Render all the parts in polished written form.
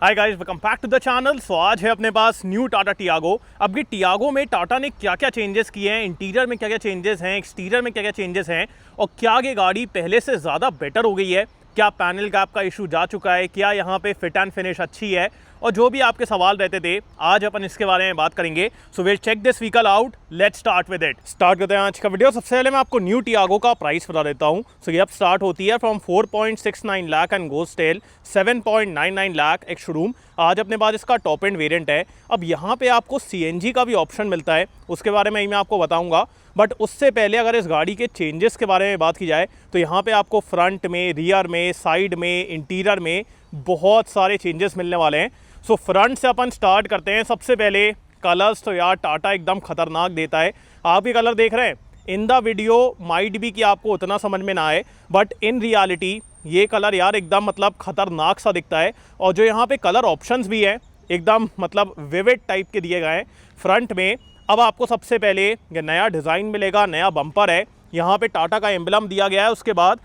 Hi guys, welcome back to the channel. So आज है अपने पास न्यू टाटा टियागो। अब ये टियागो में टाटा ने क्या क्या चेंजेस किए हैं, इंटीरियर में क्या क्या चेंजेस हैं, एक्सटीरियर में क्या क्या चेंजेस हैं और क्या ये गाड़ी पहले से ज़्यादा बेटर हो गई है, क्या पैनल गैप का इशू जा चुका है, क्या यहाँ पे फिट एंड फिनिश अच्छी है और जो भी आपके सवाल रहते थे आज अपन इसके बारे में बात करेंगे। So will check this vehicle out, let's start with it. Start करते हैं आज का वीडियो। सबसे पहले मैं आपको न्यू टियागो का प्राइस बता देता हूँ। सो ये अब स्टार्ट होती है from 4.69 lakh and goes till 7.99 lakh एक शोरूम। आज अपने पास इसका टॉप एंड वेरिएंट है। अब यहाँ पे आपको सीएनजी का भी ऑप्शन मिलता है, उसके बारे में ही मैं आपको बताऊंगा। बट उससे पहले अगर इस गाड़ी के चेंजेस के बारे में बात की जाए तो यहाँ पे आपको फ्रंट में, रियर में, साइड में, इंटीरियर में बहुत सारे चेंजेस मिलने वाले हैं। सो फ्रंट से अपन स्टार्ट करते हैं। सबसे पहले कलर्स तो यार टाटा एकदम खतरनाक देता है। आप ये कलर देख रहे हैं, इन द वीडियो माइट भी कि आपको उतना समझ में ना आए, बट इन रियलिटी ये कलर यार एकदम मतलब खतरनाक सा दिखता है। और जो यहाँ पे कलर ऑप्शंस भी हैं एकदम मतलब विविड टाइप के दिए गए हैं फ्रंट में। अब आपको सबसे पहले ये नया डिज़ाइन मिलेगा, नया बम्पर है, यहाँ पे टाटा का एम्बलम दिया गया है। उसके बाद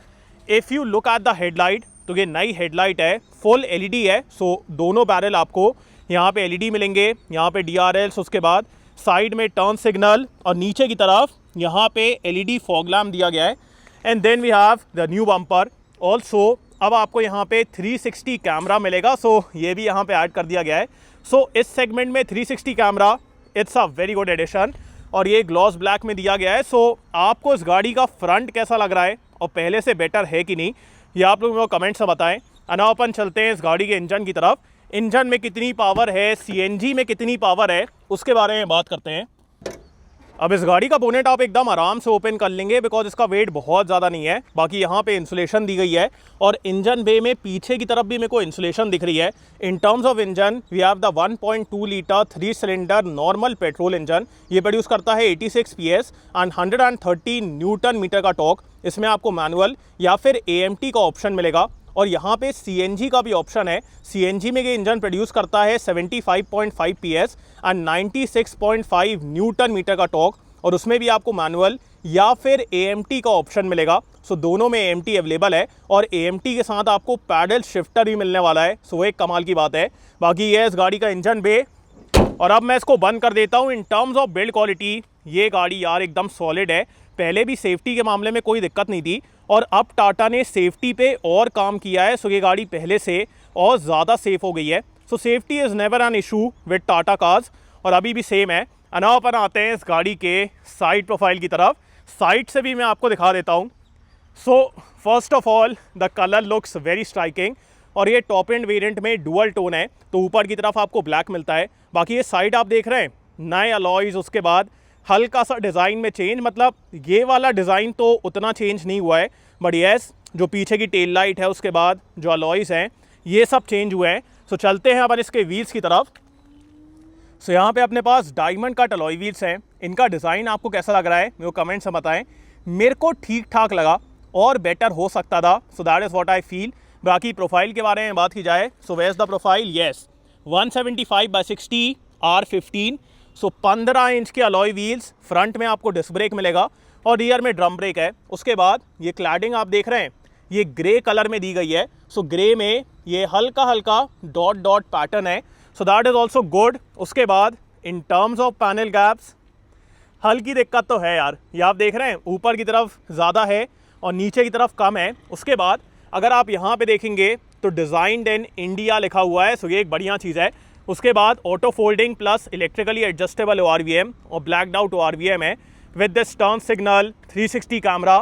if you look at the headlight तो ये नई हेडलाइट है, फुल एलईडी है। सो दोनों बैरल आपको यहाँ पे एलईडी मिलेंगे, यहाँ पे डीआरएल्स, उसके बाद साइड में टर्न सिग्नल और नीचे की तरफ यहाँ पे एलईडी फॉग लैम्प दिया गया है। And then we have the new bumper also. अब आपको यहाँ पे 360 कैमरा मिलेगा, सो ये भी यहाँ पे ऐड कर दिया गया है। सो इस सेगमेंट में 360 camera it's a very good addition और ये ग्लॉस ब्लैक में दिया गया है। सो आपको इस गाड़ी का फ्रंट कैसा लग रहा है और पहले से बेटर है कि नहीं, ये आप लोग मेरे को कमेंट्स में बताएं। अना अपन चलते हैं इस गाड़ी के इंजन की तरफ। इंजन में कितनी पावर है, सीएनजी में कितनी पावर है, उसके बारे में बात करते हैं। अब इस गाड़ी का बोनेट आप एकदम आराम से ओपन कर लेंगे बिकॉज इसका वेट बहुत ज़्यादा नहीं है। बाकी यहाँ पे इंसुलेशन दी गई है और इंजन बे में पीछे की तरफ भी मेरे को इंसुलेशन दिख रही है। In terms of engine we have the 1.2 litre 3 cylinder normal petrol engine. ये प्रोड्यूस करता है 86 PS एंड 130 न्यूटन मीटर का टॉर्क। इसमें आपको मैनुअल या फिर AMT का ऑप्शन मिलेगा और यहाँ पे CNG का भी ऑप्शन है। CNG में ये इंजन प्रोड्यूस करता है 75.5 PS एंड 96.5 न्यूटन मीटर का टॉर्क और उसमें भी आपको मैनुअल या फिर AMT का ऑप्शन मिलेगा। सो दोनों में AMT अवेलेबल है और AMT के साथ आपको पैडल शिफ्टर भी मिलने वाला है। सो एक कमाल की बात है। बाकी ये इस गाड़ी का इंजन बे और अब मैं इसको बंद कर देता हूँ। इन टर्म्स ऑफ बिल्ड क्वालिटी ये गाड़ी यार एकदम सॉलिड है। पहले भी सेफ्टी के मामले में कोई दिक्कत नहीं थी और अब टाटा ने सेफ्टी पे और काम किया है। सो ये गाड़ी पहले से और ज़्यादा सेफ हो गई है। सो safety is never an issue with Tata cars और अभी भी सेम है। अनाव अपन आते हैं इस गाड़ी के साइड प्रोफाइल की तरफ। साइड से भी मैं आपको दिखा देता हूँ। सो first of all the colour looks very striking और ये टॉप एंड वेरिएंट में डुअल टोन है तो ऊपर की तरफ आपको ब्लैक मिलता है। बाकी ये साइड आप देख रहे हैं नए अलॉयज़, उसके बाद हल्का सा डिज़ाइन में चेंज, मतलब ये वाला डिज़ाइन तो उतना चेंज नहीं हुआ है बट येस जो पीछे की टेल लाइट है, उसके बाद जो अलॉयज़ हैं ये सब चेंज हुए हैं। सो चलते हैं अपन इसके व्हील्स की तरफ। सो यहाँ पे अपने पास डायमंड कट अलॉय व्हील्स हैं। इनका डिज़ाइन आपको कैसा लग रहा है मेरे को कमेंट्स में बताएं। मेरे को ठीक ठाक लगा और बेटर हो सकता था। So that is what I feel. बाकी प्रोफाइल के बारे में बात की जाए so where is the profile, yes 175/60 R15। सो 15 इंच के अलॉय व्हील्स, फ्रंट में आपको डिस्क ब्रेक मिलेगा और रियर में ड्रम ब्रेक है। उसके बाद ये क्लैडिंग आप देख रहे हैं ये ग्रे कलर में दी गई है। सो ग्रे में ये हल्का हल्का डॉट डॉट पैटर्न है। सो दैट इज़ ऑल्सो गुड। उसके बाद इन टर्म्स ऑफ पैनल गैप्स हल्की दिक्कत तो है यार, ये आप देख रहे हैं ऊपर की तरफ ज़्यादा है और नीचे की तरफ कम है। उसके बाद अगर आप यहाँ पे देखेंगे तो डिज़ाइंड इन इंडिया लिखा हुआ है। सो ये एक बढ़िया चीज़ है। उसके बाद auto folding plus electrically adjustable ORVM और ब्लैकड आउट ORVM है with this turn signal, 360 camera.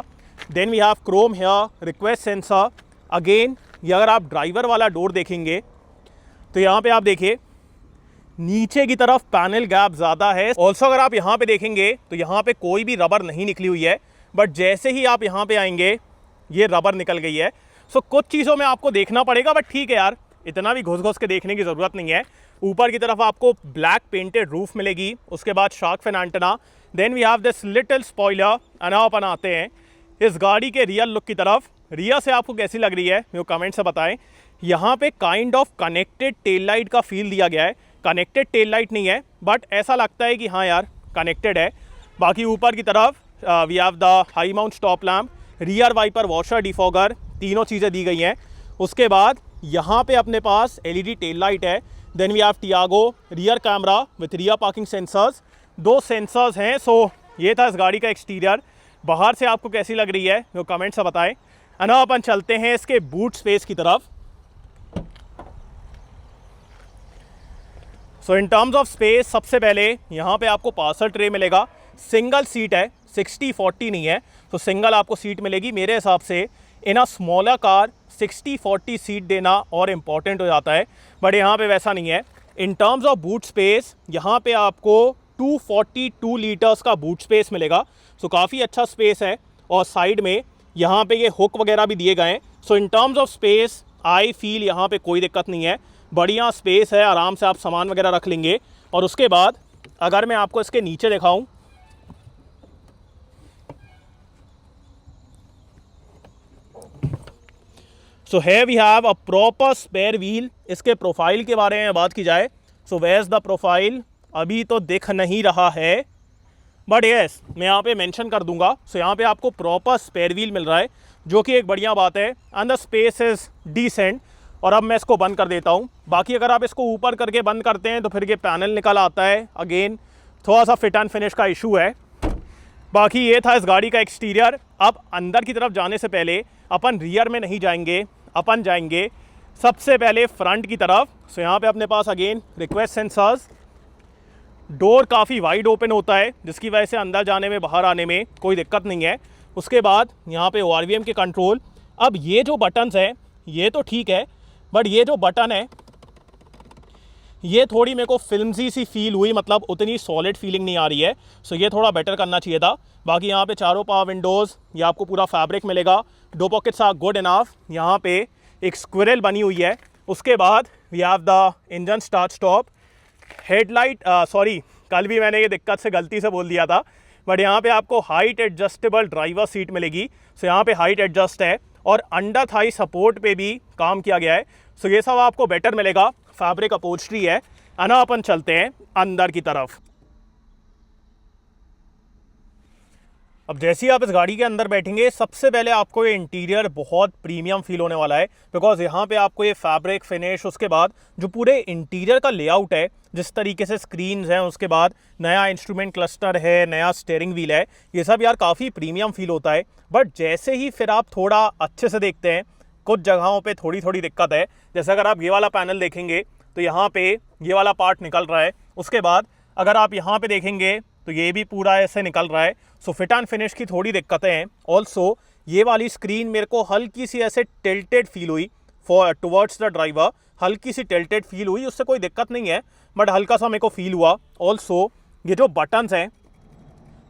Then we have chrome here, request sensor. Again ये अगर आप ड्राइवर वाला डोर देखेंगे तो यहाँ पे आप देखिए नीचे की तरफ पैनल गैप ज़्यादा है। ऑल्सो अगर आप यहाँ पे देखेंगे तो यहाँ पे कोई भी रबर नहीं निकली हुई है बट जैसे ही आप यहाँ पे आएंगे ये रबर निकल गई है। सो कुछ चीज़ों में आपको देखना पड़ेगा बट ठीक है यार, इतना भी घुस घुस के देखने की ज़रूरत नहीं है। ऊपर की तरफ आपको ब्लैक पेंटेड रूफ मिलेगी। उसके बाद shark fin antenna. Then we have this little spoiler. अनाव अपन आते हैं इस गाड़ी के रियल लुक की तरफ। रियर से आपको कैसी लग रही है मेरे को कमेंट से बताएं। यहाँ पे kind of connected tail light का फील दिया गया है। कनेक्टेड टेल लाइट नहीं है बट ऐसा लगता है कि हाँ यार कनेक्टेड है। बाकी ऊपर की तरफ we have the high mount stop lamp, rear wiper, washer, defogger, तीनों चीज़ें दी गई हैं। उसके बाद यहाँ पे अपने पास LED टेल लाइट है। Then we have Tiago rear camera with rear parking sensors, 2 sensors हैं। सो ये था इस गाड़ी का एक्सटीरियर। बाहर से आपको कैसी लग रही है वो कमेंट से बताएं। ना अपन चलते हैं इसके बूट स्पेस की तरफ। सो इन टर्म्स ऑफ स्पेस सबसे पहले यहाँ पे आपको पार्सल ट्रे मिलेगा। सिंगल सीट है, 60-40 नहीं है, तो सिंगल आपको सीट मिलेगी। मेरे हिसाब से इन अ स्मॉलर कार 60-40 सीट देना और इम्पॉर्टेंट हो जाता है, बट यहाँ पे वैसा नहीं है। In terms of boot space यहाँ पे आपको 242 लीटर्स का बूट स्पेस मिलेगा। सो काफ़ी अच्छा स्पेस है और साइड में यहाँ पे ये हुक वगैरह भी दिए गए हैं। So in terms of space I feel यहाँ पे कोई दिक्कत नहीं है, बढ़िया स्पेस है, आराम से आप सामान वगैरह रख लेंगे। और उसके बाद अगर मैं आपको इसके नीचे दिखाऊं, सो है we have a proper spare wheel. इसके प्रोफाइल के बारे में बात की जाए, so where is the profile, अभी तो दिख नहीं रहा है, बट येस मैं यहाँ पे मेंशन कर दूंगा। सो यहाँ पे आपको प्रॉपर स्पेयर व्हील मिल रहा है, जो कि एक बढ़िया बात है। And the space is decent. और अब मैं इसको बंद कर देता हूँ। बाकी अगर आप इसको ऊपर करके बंद करते हैं तो फिर ये पैनल निकल आता है, अगेन थोड़ा सा फिट एंड फिनिश का इशू है। बाकी ये था इस गाड़ी का एक्सटीरियर। अब अंदर की तरफ जाने से पहले अपन रियर में नहीं जाएंगे, अपन जाएंगे सबसे पहले फ्रंट की तरफ। सो यहाँ पे अपने पास अगेन रिक्वेस्ट सेंसर्स, डोर काफ़ी वाइड ओपन होता है, जिसकी वजह से अंदर जाने में बाहर आने में कोई दिक्कत नहीं है। उसके बाद यहाँ पे ORVM के कंट्रोल। अब ये जो बटन्स हैं ये तो ठीक है, बट ये जो बटन है ये थोड़ी मेरे को फिल्मजी सी फील हुई, मतलब उतनी सॉलिड फीलिंग नहीं आ रही है। सो ये थोड़ा बेटर करना चाहिए था। बाकी यहाँ पे चारों पावर विंडोज़, ये आपको पूरा फैब्रिक मिलेगा। 2 पॉकेट्स आर गुड इनफ। यहाँ पे एक स्क्विरल बनी हुई है। उसके बाद we have the engine start stop, headlight, sorry कल भी मैंने ये दिक्कत से गलती से बोल दिया था, बट यहाँ पे आपको हाइट एडजस्टेबल ड्राइवर सीट मिलेगी। सो यहाँ पे हाइट एडजस्ट है और अंडर थाई सपोर्ट पे भी काम किया गया है। सो ये सब आपको बेटर मिलेगा। फैब्रिक अपहोल्स्ट्री है। ना अपन चलते हैं अंदर की तरफ। अब जैसे ही आप इस गाड़ी के अंदर बैठेंगे, सबसे पहले आपको ये इंटीरियर बहुत प्रीमियम फील होने वाला है, बिकॉज यहाँ पे आपको ये फैब्रिक फिनिश, उसके बाद जो पूरे इंटीरियर का लेआउट है, जिस तरीके से स्क्रीन्स हैं, उसके बाद नया इंस्ट्रूमेंट क्लस्टर है, नया स्टीयरिंग व्हील है, ये सब यार काफ़ी प्रीमियम फील होता है। बट जैसे ही फिर आप थोड़ा अच्छे से देखते हैं, कुछ जगहों पे थोड़ी थोड़ी दिक्कत है। जैसे अगर आप ये वाला पैनल देखेंगे तो यहाँ पे ये वाला पार्ट निकल रहा है। उसके बाद अगर आप यहाँ पे देखेंगे तो ये भी पूरा ऐसे निकल रहा है। सो फिट एंड फिनिश की थोड़ी दिक्कतें हैं। ऑल्सो ये वाली स्क्रीन मेरे को हल्की सी ऐसे टिल्टेड फील हुई फॉर टुवर्ड्स द ड्राइवर, हल्की सी टिल्टेड फील हुई। उससे कोई दिक्कत नहीं है, बट हल्का सा मेरे को फील हुआ। ऑल्सो ये जो बटन्स हैं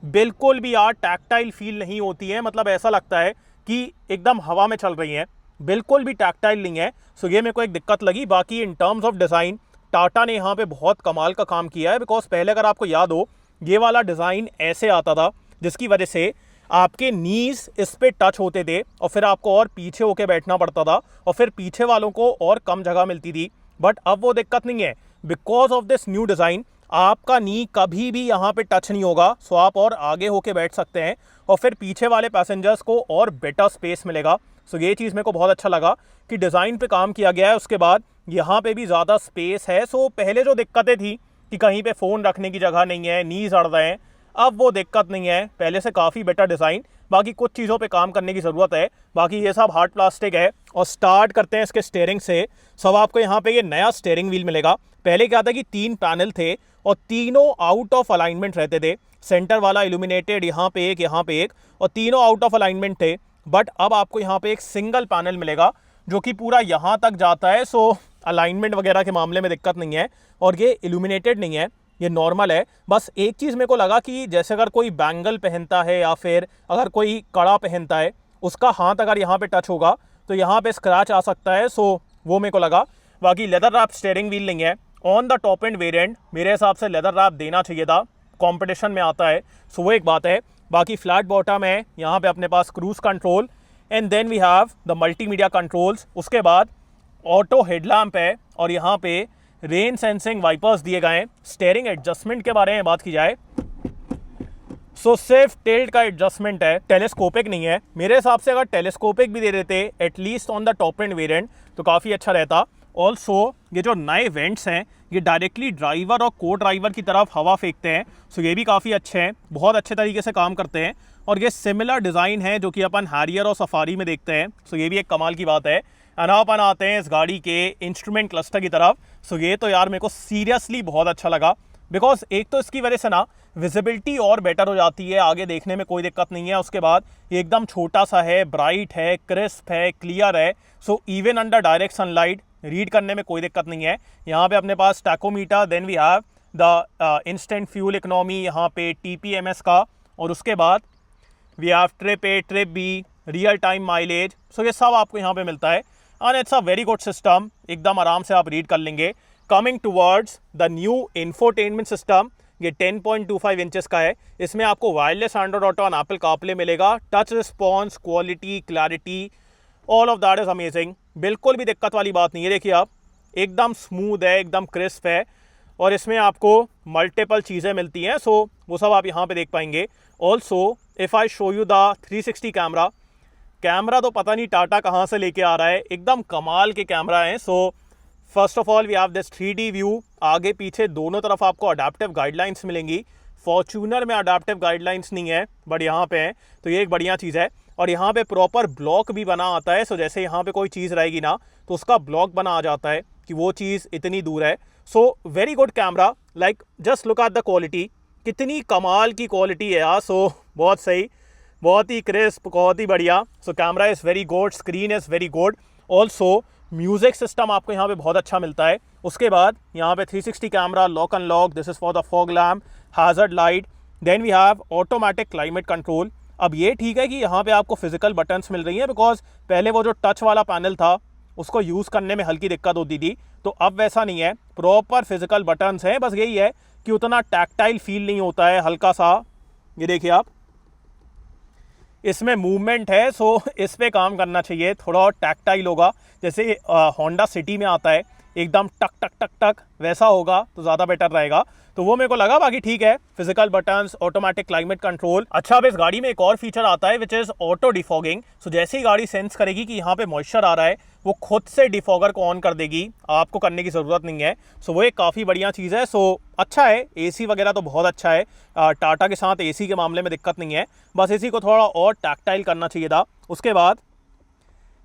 बिल्कुल भी यार टैक्टाइल फील नहीं होती है, मतलब ऐसा लगता है कि एकदम हवा में चल रही हैं, बिल्कुल भी टैक्टाइल नहीं है। सो ये मेरे को एक दिक्कत लगी। बाकी इन टर्म्स ऑफ डिज़ाइन टाटा ने यहाँ पे बहुत कमाल का काम किया है, बिकॉज पहले अगर आपको याद हो ये वाला डिज़ाइन ऐसे आता था, जिसकी वजह से आपके नीज इस पे टच होते थे और फिर आपको और पीछे होके बैठना पड़ता था और फिर पीछे वालों को और कम जगह मिलती थी। बट अब वो दिक्कत नहीं है, because of this new design आपका नी कभी भी यहाँ पे टच नहीं होगा। सो आप और आगे होके बैठ सकते हैं और फिर पीछे वाले पैसेंजर्स को और बेटर स्पेस मिलेगा। सो ये चीज़ मेरे को बहुत अच्छा लगा कि डिज़ाइन पे काम किया गया है। उसके बाद यहाँ पे भी ज़्यादा स्पेस है। सो पहले जो दिक्कतें थी कि कहीं पे फ़ोन रखने की जगह नहीं है, नीज अड़ रहे हैं, अब वो दिक्कत नहीं है, पहले से काफ़ी बेटर डिज़ाइन। बाकी कुछ चीज़ों पे काम करने की ज़रूरत है, बाकी ये सब हार्ड प्लास्टिक है। और स्टार्ट करते हैं इसके स्टीयरिंग से। सब आपको यहाँ पे ये नया स्टीयरिंग व्हील मिलेगा। पहले क्या था कि 3 पैनल थे और तीनों आउट ऑफ अलाइनमेंट रहते थे। सेंटर वाला इल्यूमिनेटेड, यहाँ पे एक, और तीनों आउट ऑफ अलाइनमेंट थे। बट अब आपको यहाँ पे एक सिंगल पैनल मिलेगा जो कि पूरा यहाँ तक जाता है। सो अलाइनमेंट वगैरह के मामले में दिक्कत नहीं है। और ये इल्यूमिनेटेड नहीं है, ये नॉर्मल है। बस एक चीज़ मेरे को लगा कि जैसे अगर कोई बैंगल पहनता है या फिर अगर कोई कड़ा पहनता है, उसका हाथ अगर यहाँ पे टच होगा तो यहाँ पे स्क्रैच आ सकता है। सो वो मेरे को लगा। बाकी लेदर रैप स्टीयरिंग व्हील नहीं है। On the top end variant मेरे हिसाब से लेदर रैप देना चाहिए था, कंपटीशन में आता है। सो वो एक बात है। बाकी फ्लैट बॉटम है, यहाँ पे अपने पास cruise control and then we have the multimedia controls. उसके बाद ऑटो हेडलैम्प है और यहाँ पे रेन सेंसिंग वाइपर्स दिए गए हैं। स्टीयरिंग एडजस्टमेंट के बारे में बात की जाए सो सिर्फ टिल्ट का एडजस्टमेंट है, टेलीस्कोपिक नहीं है। मेरे हिसाब से अगर टेलीस्कोपिक भी दे देते at least on the top end variant तो काफ़ी अच्छा रहता। ऑल्सो ये जो नए वेंट्स हैं ये डायरेक्टली ड्राइवर और को ड्राइवर की तरफ हवा फेंकते हैं, सो ये भी काफ़ी अच्छे हैं, बहुत अच्छे तरीके से काम करते हैं। और ये सिमिलर डिज़ाइन है जो कि अपन हैरियर और सफारी में देखते हैं, सो ये भी एक कमाल की बात है। एंड अपन आते हैं इस गाड़ी के इंस्ट्रूमेंट क्लस्टर की तरफ। सो ये तो यार मेरे को सीरियसली बहुत अच्छा लगा, बिकॉज एक तो इसकी वजह से ना विजिबिलिटी और बेटर हो जाती है, आगे देखने में कोई दिक्कत नहीं है। उसके बाद ये एकदम छोटा सा है, ब्राइट है, क्रिस्प है, क्लियर है, so even under direct sunlight read करने में कोई दिक्कत नहीं है। यहाँ पे अपने पास tachometer, then we have the instant fuel economy, यहाँ पे TPMS का, और उसके बाद वी हैव trip A, trip B, real time mileage, so ये सब आपको यहाँ पे मिलता है। And it's a very good system, एकदम आराम से आप रीड कर लेंगे। Coming towards the new infotainment system, ये 10.25 इंचेस का है। इसमें आपको वायरलेस एंड्रॉइड ऑटो और एप्पल कारप्ले मिलेगा। Touch response, quality, clarity, all of that is amazing, बिल्कुल भी दिक्कत वाली बात नहीं है। देखिए आप, एकदम स्मूथ है, एकदम क्रिस्प है, और इसमें आपको मल्टीपल चीज़ें मिलती हैं, सो वो सब आप यहाँ पे देख पाएंगे। Also if I show you the 360 camera तो पता नहीं टाटा कहाँ से लेके आ रहा है, एकदम कमाल के कैमरा हैं। So first of all we have this 3D view, आगे पीछे दोनों तरफ आपको अडेप्टिव गाइडलाइंस मिलेंगी। फॉर्च्यूनर में अडेप्टिव गाइडलाइंस नहीं है, बट यहाँ पे हैं, तो ये एक बढ़िया चीज़ है। और यहाँ पे प्रॉपर ब्लॉक भी बना आता है, सो जैसे यहाँ पे कोई चीज़ रहेगी ना तो उसका ब्लॉक बना आ जाता है कि वो चीज़ इतनी दूर है। So very good camera, like just look at the quality, कितनी कमाल की क्वालिटी है यार। सो बहुत सही, बहुत ही क्रिस्प, बहुत ही बढ़िया। So camera is very good, screen is very good. Also music system आपको यहाँ पे बहुत अच्छा मिलता है। उसके बाद यहाँ पे 360 camera, lock unlock, this is for the fog lamp, hazard light, then we have automatic climate control. अब ये ठीक है कि यहाँ पे आपको फिजिकल बटन्स मिल रही हैं, बिकॉज पहले वो जो टच वाला पैनल था उसको यूज़ करने में हल्की दिक्कत होती थी, तो अब वैसा नहीं है, प्रॉपर फिजिकल बटन्स हैं। बस यही है कि उतना टैक्टाइल फील नहीं होता है, हल्का सा, ये देखिए आप, इसमें मूवमेंट है, सो इस पे काम करना चाहिए, थोड़ा और टैक्टाइल होगा, जैसे होंडा सिटी में आता है एकदम टक टक टक टक, वैसा होगा तो ज़्यादा बेटर रहेगा। तो वो मेरे को लगा, बाकी ठीक है, physical buttons, automatic climate control. अच्छा, अब इस गाड़ी में एक और फीचर आता है विच इज़ ऑटो डिफॉगिंग। सो जैसे ही गाड़ी सेंस करेगी कि यहाँ पे मॉइस्चर आ रहा है, वो खुद से डिफॉगर को ऑन कर देगी, आपको करने की ज़रूरत नहीं है। सो वो एक काफ़ी बढ़िया चीज़ है। सो अच्छा है, AC वगैरह तो बहुत अच्छा है, टाटा के साथ AC के मामले में दिक्कत नहीं है, बस AC को थोड़ा और टैक्टाइल करना चाहिए था। उसके बाद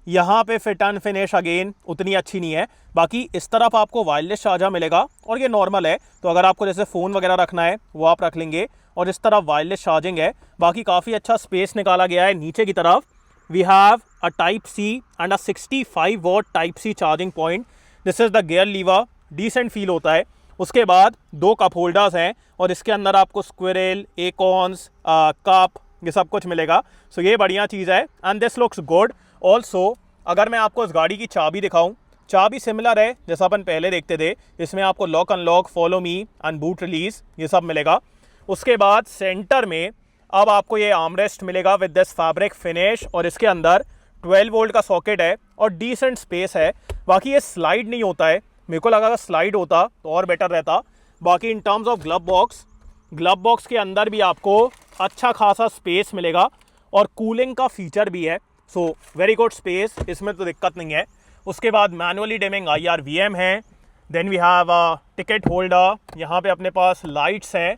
यहाँ पे फिट एंड फिनिश अगेन उतनी अच्छी नहीं है। बाकी इस तरफ आपको वायरलेस चार्जर मिलेगा, और ये नॉर्मल है, तो अगर आपको जैसे फ़ोन वगैरह रखना है वो आप रख लेंगे, और इस तरफ वायरलेस चार्जिंग है। बाकी काफ़ी अच्छा स्पेस निकाला गया है। नीचे की तरफ we have a type C and a 65 watt type C charging point, this is the gear lever, decent feel होता है। उसके बाद 2 कप होल्डर्स हैं, और इसके अंदर आपको स्क्विरल, एकॉन्स, कप, ये सब कुछ मिलेगा। सो ये बढ़िया चीज़ है, and this looks good. Also अगर मैं आपको इस गाड़ी की चाबी दिखाऊं, चाबी सिमिलर है जैसा अपन पहले देखते थे, इसमें आपको lock unlock, follow me and boot release, ये सब मिलेगा। उसके बाद सेंटर में अब आपको ये आर्मरेस्ट मिलेगा विद दिस फैब्रिक फिनिश, और इसके अंदर 12 वोल्ट का सॉकेट है और डिसेंट स्पेस है। बाकी ये स्लाइड नहीं होता है, मेरे को लगा अगर स्लाइड होता तो और बेटर रहता। बाकी इन टर्म्स ऑफ ग्लव बॉक्स के अंदर भी आपको अच्छा खासा स्पेस मिलेगा, और कूलिंग का फीचर भी है, सो वेरी गुड स्पेस, इसमें तो दिक्कत नहीं है। उसके बाद मैनुअली डिमिंग IRVM है, then we have a ticket holder, यहाँ पे अपने पास लाइट्स हैं,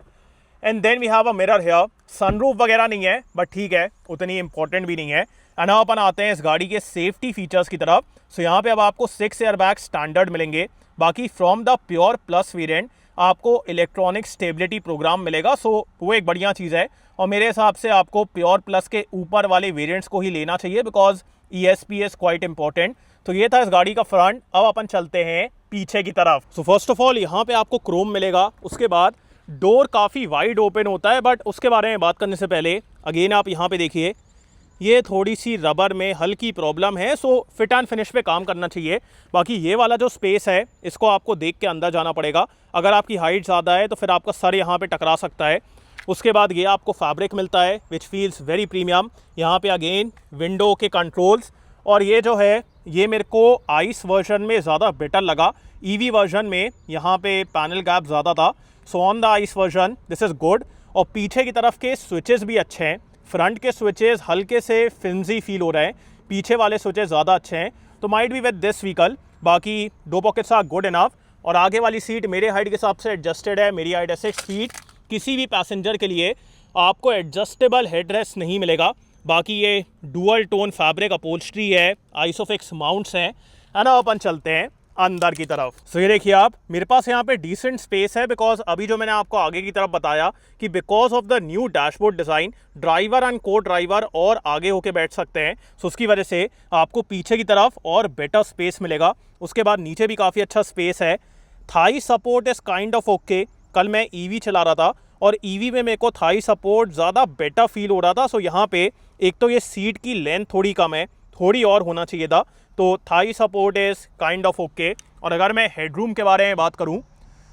and then we have a mirror here. Sunroof वगैरह नहीं है, बट ठीक है, उतनी इंपॉर्टेंट भी नहीं है। एंड अब अपन आते हैं इस गाड़ी के सेफ्टी फीचर्स की तरफ। सो यहाँ पे अब आपको 6 एयरबैग स्टैंडर्ड मिलेंगे। बाकी from the pure plus variant आपको इलेक्ट्रॉनिक स्टेबिलिटी प्रोग्राम मिलेगा, सो वो एक बढ़िया चीज़ है। और मेरे हिसाब से आपको प्योर प्लस के ऊपर वाले वेरिएंट्स को ही लेना चाहिए, because ESP is quite important. तो ये था इस गाड़ी का फ्रंट। अब अपन चलते हैं पीछे की तरफ। सो फर्स्ट ऑफ ऑल यहाँ पे आपको क्रोम मिलेगा। उसके बाद डोर काफ़ी वाइड ओपन होता है, बट उसके बारे में बात करने से पहले अगेन आप यहाँ पे देखिए, ये थोड़ी सी रबर में हल्की प्रॉब्लम है, सो फिट एंड फिनिश पे काम करना चाहिए। बाकी ये वाला जो स्पेस है इसको आपको देख के अंदर जाना पड़ेगा, अगर आपकी हाइट ज़्यादा है तो फिर आपका सर यहाँ पे टकरा सकता है। उसके बाद ये आपको फैब्रिक मिलता है विच फील्स वेरी प्रीमियम। यहाँ पे अगेन विंडो के कंट्रोल्स, और ये जो है ये मेरे को आइस वर्जन में ज़्यादा बेटर लगा। EV वर्जन में यहाँ पे पैनल गैप ज़्यादा था, so on the ice version this is good. और पीछे की तरफ के स्विचेस भी अच्छे हैं। फ्रंट के स्विचेस हल्के से फिल्मजी फील हो रहे हैं, पीछे वाले स्विचेस ज़्यादा अच्छे हैं, तो might be with this vehicle. बाकी 2 पॉकेट्स आर गुड इनफ। और आगे वाली सीट मेरे हाइट के हिसाब से एडजस्टेड है, मेरी हाइट है 6 फीट। किसी भी पैसेंजर के लिए आपको एडजस्टेबल हेडरेस्ट नहीं मिलेगा। बाकी ये डुअल टोन फैब्रिक अपहोल्स्ट्री है, आइसोफिक्स माउंट्स हैं। है ना, अपन चलते हैं अंदर की तरफ। सो ये देखिए आप, मेरे पास यहाँ पे डिसेंट स्पेस है, बिकॉज अभी जो मैंने आपको आगे की तरफ बताया कि because of the new dashboard design driver and को ड्राइवर और आगे होके बैठ सकते हैं। सो उसकी वजह से आपको पीछे की तरफ और बेटर स्पेस मिलेगा। उसके बाद नीचे भी काफ़ी अच्छा स्पेस है। Thai support is kind of okay. कल मैं ईवी चला रहा था और ईवी में मेरे को थाई सपोर्ट ज़्यादा बेटर फील हो रहा था। सो यहाँ पे एक तो ये सीट की लेंथ थोड़ी कम है, थोड़ी और होना चाहिए था, तो Thai support is kind of okay. और अगर मैं हेडरूम के बारे में बात करूं,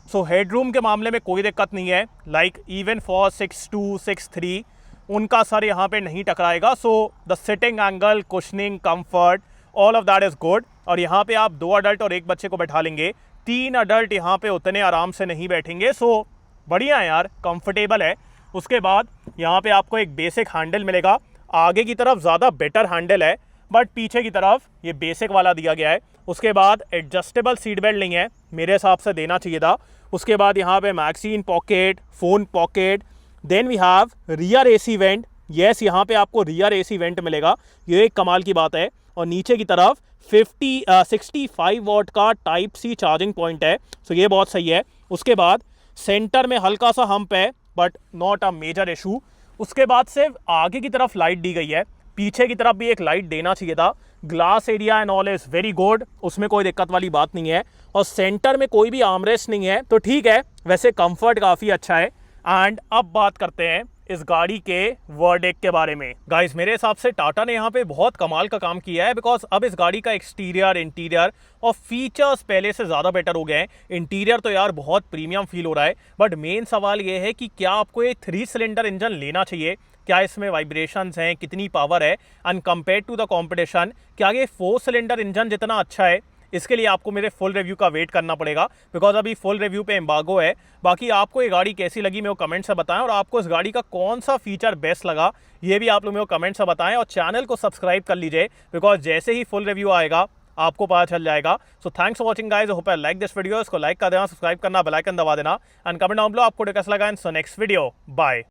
सो हेडरूम के मामले में कोई दिक्कत नहीं है। लाइक इवन फॉर 6'2", 6'3", उनका सर यहाँ पे नहीं टकराएगा। So the sitting angle, cushioning, comfort, all of that is good. और यहाँ पे आप 2 अडल्ट और 1 बच्चे को बैठा लेंगे, 3 अडल्ट यहाँ पे उतने आराम से नहीं बैठेंगे। सो बढ़िया है यार, कंफर्टेबल है। उसके बाद यहाँ पे आपको एक बेसिक हैंडल मिलेगा। आगे की तरफ ज़्यादा बेटर हैंडल है, बट पीछे की तरफ ये बेसिक वाला दिया गया है। उसके बाद एडजस्टेबल सीट बेल्ट नहीं है, मेरे हिसाब से देना चाहिए था। उसके बाद यहाँ पे magazine pocket, phone pocket. Then we have rear AC vent. Yes, यहाँ पे आपको रियर एसी वेंट मिलेगा, ये एक कमाल की बात है। और नीचे की तरफ 65 वॉट का टाइप सी चार्जिंग पॉइंट है, सो ये बहुत सही है। उसके बाद सेंटर में हल्का सा हम्प है, but not a major issue. उसके बाद से आगे की तरफ लाइट दी गई है, पीछे की तरफ भी एक लाइट देना चाहिए था। Glass area and all is very good, उसमें कोई दिक्कत वाली बात नहीं है। और सेंटर में कोई भी आर्मरेस्ट नहीं है, तो ठीक है। वैसे कंफर्ट काफ़ी अच्छा है। एंड अब बात करते हैं इस गाड़ी के वर्डिक्ट के बारे में। गाइस, मेरे हिसाब से टाटा ने यहाँ पे बहुत कमाल का काम किया है, बिकॉज अब इस गाड़ी का एक्सटीरियर, इंटीरियर और फीचर्स पहले से ज़्यादा बेटर हो गए हैं। इंटीरियर तो यार बहुत प्रीमियम फील हो रहा है, बट मेन सवाल ये है कि क्या आपको ये 3 सिलेंडर इंजन लेना चाहिए? क्या इसमें वाइब्रेशंस हैं, कितनी पावर है, and compare to the competition क्या ये 4 सिलेंडर इंजन जितना अच्छा है? इसके लिए आपको मेरे फुल रिव्यू का वेट करना पड़ेगा, बिकॉज अभी फुल रिव्यू पे एम्बार्गो है। बाकी आपको ये गाड़ी कैसी लगी मेरे को कमेंट से बताएं, और आपको इस गाड़ी का कौन सा फीचर बेस्ट लगा ये भी आप लोग मेरे को कमेंट से बताएं। और चैनल को सब्सक्राइब कर लीजिए, बिकॉज जैसे ही फुल रिव्यू आएगा आपको पता चल जाएगा। So thanks for watching guys, hope you like this video. इसको लाइक कर देना, सब्सक्राइब करना, बेल आइकन दबा देना, एंड कमेंट डाउन बिलो आपको कैसा लगा। इन सो नेक्स्ट वीडियो, बाय।